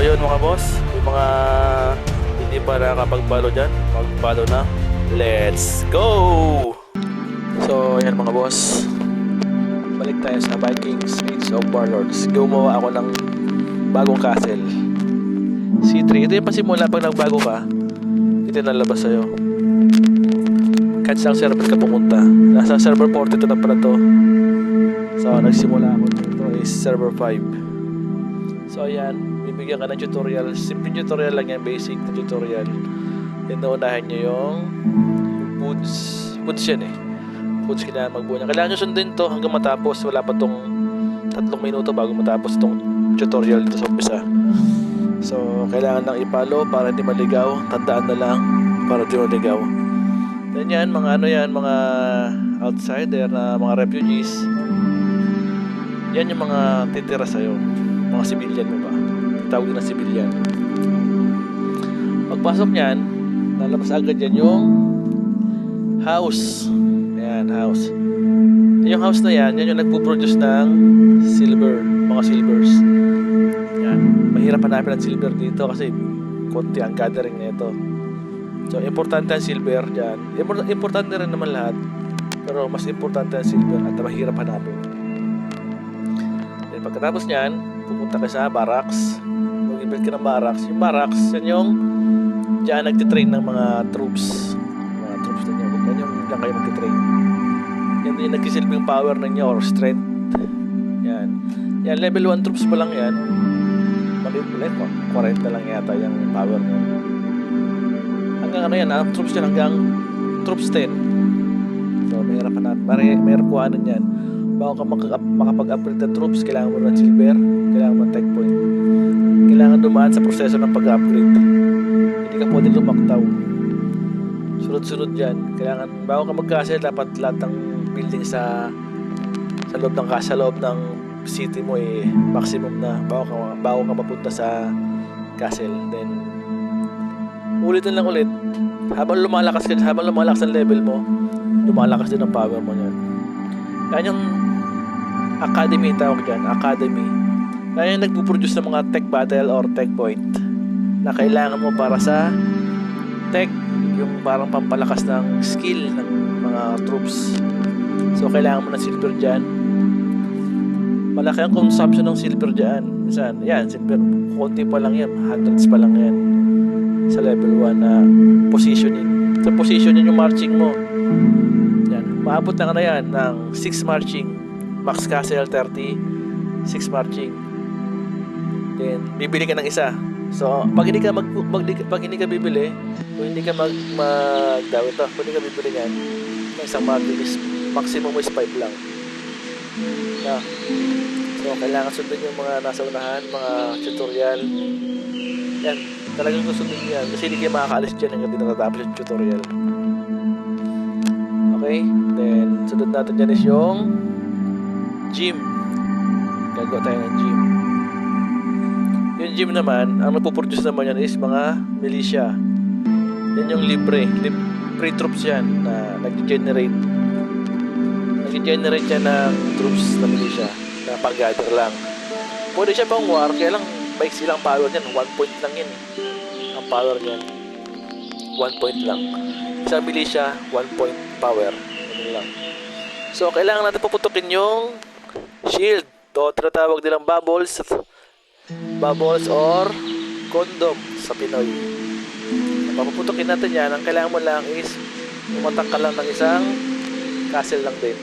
yun mga boss, yung mga hindi pa nakakapag-follow dyan, mag-follow na. Let's go! So yan mga boss, balik tayo sa Vikings Age of Warlords. Gumawa ako ng bagong castle C3. Ito yung pasimula pag nagbago ka, ito yung nalabas sa'yo. Kahit saan server ka pumunta, nasa server 42 na pala to. So nagsimula ako dito is server 5. So ayan, bibigyan ka ng tutorial. Simple tutorial lang yan, basic na tutorial. Yan, naunahin nyo yung foods yan eh. Foods kailangan magbuo niya. Kailangan nyo sundin to hanggang matapos. Wala pa tong 3 minuto bago matapos tong tutorial dito sa umpisa. So kailangan lang i-follow para hindi maligaw. Tandaan na lang para hindi maligaw. Then yan, mga ano yan, mga outsider na mga refugees. Yan yung mga titira sa'yo. Mga civilian mo ba? Tawag na civilian. Pagpasok niyan, lalabas agad yan yung house. Ayan, house. Yung house na yan, yan yung nagpo-produce ng silver. Mga silvers. Yan. Mahirap hanapin ang silver dito kasi konti ang gathering nito. So, importante ang silver dyan. Importante rin naman lahat. Pero mas importante ang silver at mahirap hanapin. Then, pagkatapos nyan, pupunta ka sa barracks. Mag-build ka ng barracks. Yung barracks, yan yung dyan nagtitrain ng mga troops. Mga troops na nyo. Yan yung dyan kayo magtitrain. Yan yung nagsisilbing power na nyo or strength. Yan. Yan, level 1 troops pa lang yan. Maliit pala yun. 40 lang yata yung power nyo. Hanggang ano yan, troops yan hanggang troops 10. So, mahirap na. Mahirap kuhanan yan. Bago ka makapag-upgrade na troops, kailangan mo ng silver, kailangan mo ng tech point. Kailangan dumaan sa proseso ng pag-upgrade. Hindi ka pwede lumaktaw. Sunod-sunod yan. Kailangan, bago ka mag-castle, dapat lahat ng building sa loob ng castle, sa loob ng city mo maximum na bago ka mapunta sa castle. Then, ulitin lang ulit. Habang lumalakas ang level mo, lumalakas din ang power mo yan. Yan yung academy tawag dyan, academy. Yan yung nagpo-produce ng mga tech battle or tech point na kailangan mo para sa tech, yung parang pampalakas ng skill ng mga troops. So kailangan mo ng silver dyan. Malaki ang consumption ng silver dyan. Minsan, yan, silver, konti pa lang yan, hundreds pa lang yan sa level 1 na positioning. So positioning yung marching mo. Yan, maabot na ka na yan ng 6 marching. Max castle 30, 6 marching. Then bibili ka ng isa. So pag hindi ka bibili, o hindi ka magdawit to, pag hindi ka bibili yan ng isang marching is maximum is 5 lang. Yeah. So kailangan sundin yung mga nasa unahan, mga tutorial. Yan, talagang susundin yan kasi hindi kayo makakaalis dyan hanggang di natatapos yung tutorial. Okay, then sunod natin dyan is yung gym. Gagawa tayo ng gym. Yung gym naman, ang napoproduce naman yan is mga militia. Yan yung libre troops yan na nag-generate yan ng troops na militia na pag-gather lang. Pwede siya pang war, kaya lang bike silang power niyan, 1 point lang yan ang power niyan, 1 point lang. Isang militia, 1 point power, ano lang. So kailangan natin puputukin yung shield. To tinatawag nilang bubbles or condom sa Pinoy. Papuputukin natin yan. Ang kailangan mo lang is umatak ka lang ng isang castle lang din.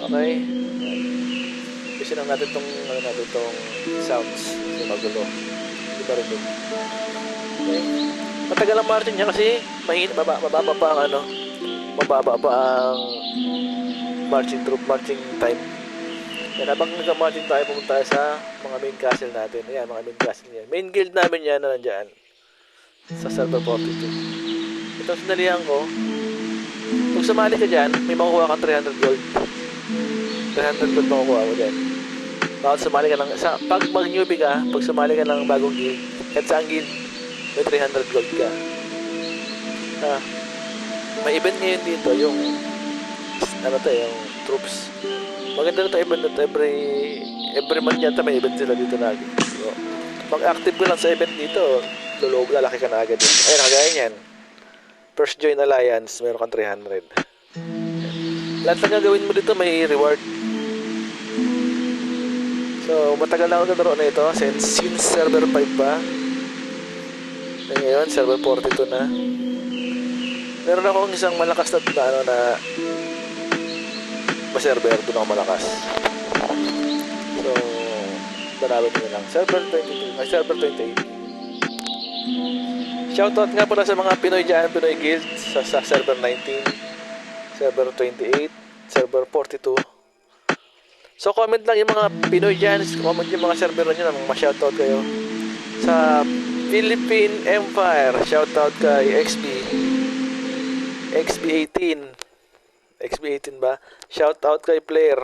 Okay, kasi lang natin tong sounds kasi magulo, di ba rin din. Okay, matagal ang margin niya kasi mababa pa ang marching time. Yan, habang nag-marching tayo, pumunta tayo sa mga main castle natin. Ayan, mga main castle yan. Main guild namin yan na nandyan sa server 42. Ito sinalihan ko. Pag sumali ka dyan, may makukuha kang 300 gold. 300 gold makukuha ko dyan. Bakit sumali ka lang, pag mag-newbie ka, pag sumali ka ng bagong guild, kahit saan guild, may 300 gold ka. May event ngayon dito, yung yung troops. Maganda na ito event na ito, every month yata may event sila dito lagi. So, Mag-active ko lang sa event dito, lulog, lalaki ka na agad dito. Ayan, kagaya niyan. First join alliance, meron kang 300. Lahat ng gagawin mo dito may reward. So, matagal na ako naglaro na ito since server 5 pa. Ngayon, server 42 na. Meron akong isang malakas na ano na server, doon ako malakas. So, dalawin nyo lang. Server 22, ay server 28. Shoutout nga pala sa mga Pinoy dyan, Pinoy Guild sa server 19, server 28, server 42. So, comment lang yung mga Pinoy dyan, comment yung mga server nyo na ma-shoutout kayo. Sa Philippine Empire, shoutout kay XB18 ba? Shoutout kay Flair.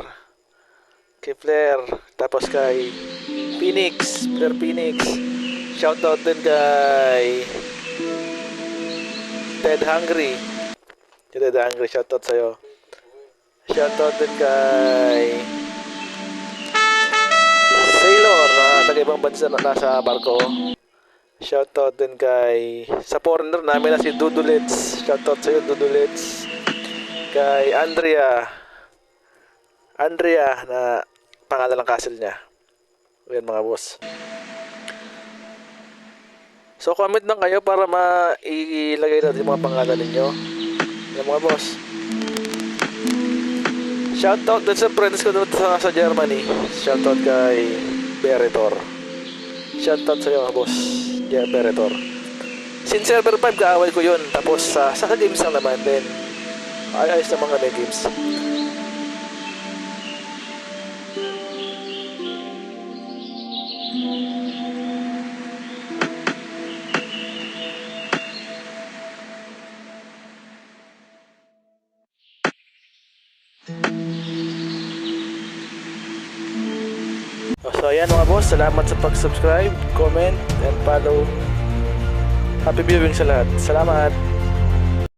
Tapos kay Phoenix, Flair Phoenix. Shoutout din kay Ted Hungry. Ted Hungry, shoutout sa'yo. Shoutout din kay Sailor, taga-ibang bansa na nasa barko. Shoutout din kay sa foreigner namin na si Dudulets. Shoutout sa'yo, Dudulets. Kay Andrea na pangalan ng castle niya. Ayan mga boss. So comment lang kayo para mailagay natin yung mga pangalan ninyo. Ayan mga boss. Shoutout din sa friends ko doon sa Germany. Shoutout kay Beretor. Shoutout sa iyo mga boss. Beretor. Since server 5 kaaway ko yun. Tapos sa games lang naman din. Ayos na mga games. So ayan mga boss, salamat sa pag-subscribe, comment, and follow. Happy viewing sa lahat. Salamat!